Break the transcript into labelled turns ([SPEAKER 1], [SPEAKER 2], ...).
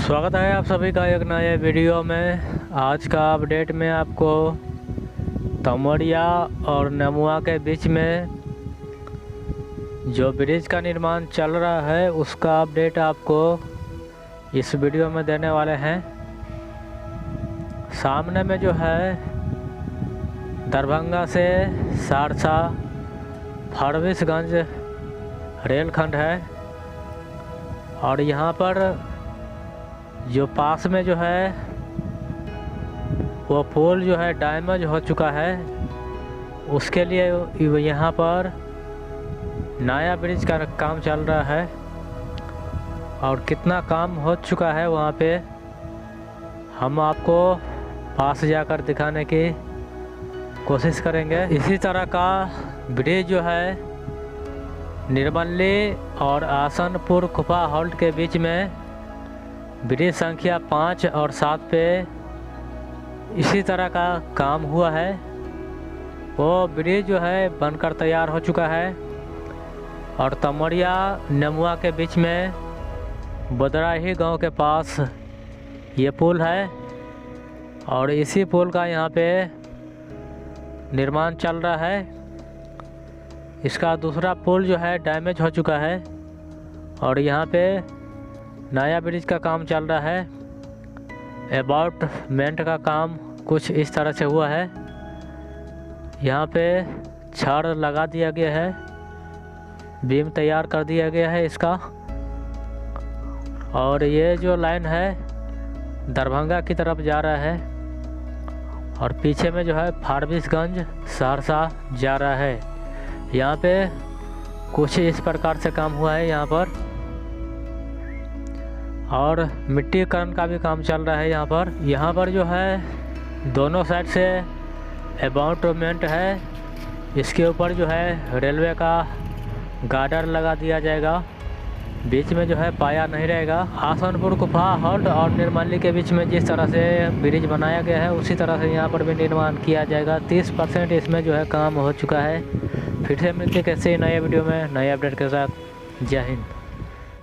[SPEAKER 1] स्वागत है आप सभी का एक नए वीडियो में। आज का अपडेट में आपको तमोरिया और नेमुआ के बीच में जो ब्रिज का निर्माण चल रहा है उसका अपडेट आपको इस वीडियो में देने वाले हैं। सामने में जो है दरभंगा से सहरसा फारबिसगंज रेलखंड है और यहाँ पर जो पास में जो है वो पुल जो है डैमेज हो चुका है। उसके लिए यहाँ पर नया ब्रिज का काम चल रहा है और कितना काम हो चुका है वहाँ पे हम आपको पास जाकर दिखाने की कोशिश करेंगे। इसी तरह का ब्रिज जो है निर्मली और आसनपुर खुपा हॉल्ट के बीच में ब्रिज संख्या 5 और 7 पे इसी तरह का काम हुआ है। वो ब्रिज जो है बनकर तैयार हो चुका है और तमोरिया नेमुआ के बीच में बदराही गांव के पास ये पुल है और इसी पुल का यहाँ पे निर्माण चल रहा है। इसका दूसरा पुल जो है डैमेज हो चुका है और यहाँ पे नया ब्रिज का काम चल रहा है। अबाउटमेंट का काम कुछ इस तरह से हुआ है। यहाँ पे छड़ लगा दिया गया है, बीम तैयार कर दिया गया है इसका। और ये जो लाइन है दरभंगा की तरफ जा रहा है और पीछे में जो है फारबिसगंज सहरसा जा रहा है। यहाँ पे कुछ इस प्रकार से काम हुआ है यहाँ पर और मिट्टीकरण का भी काम चल रहा है यहाँ पर जो है दोनों साइड से अबाउटमेंट है। इसके ऊपर जो है रेलवे का गार्डर लगा दिया जाएगा, बीच में जो है पाया नहीं रहेगा। आसनपुर खुपा हॉल्ट और निर्मली के बीच में जिस तरह से ब्रिज बनाया गया है उसी तरह से यहाँ पर भी निर्माण किया जाएगा। 30% इसमें जो है काम हो चुका है। फिर से मिलते कैसे नए वीडियो में नए अपडेट के साथ। जय हिंद।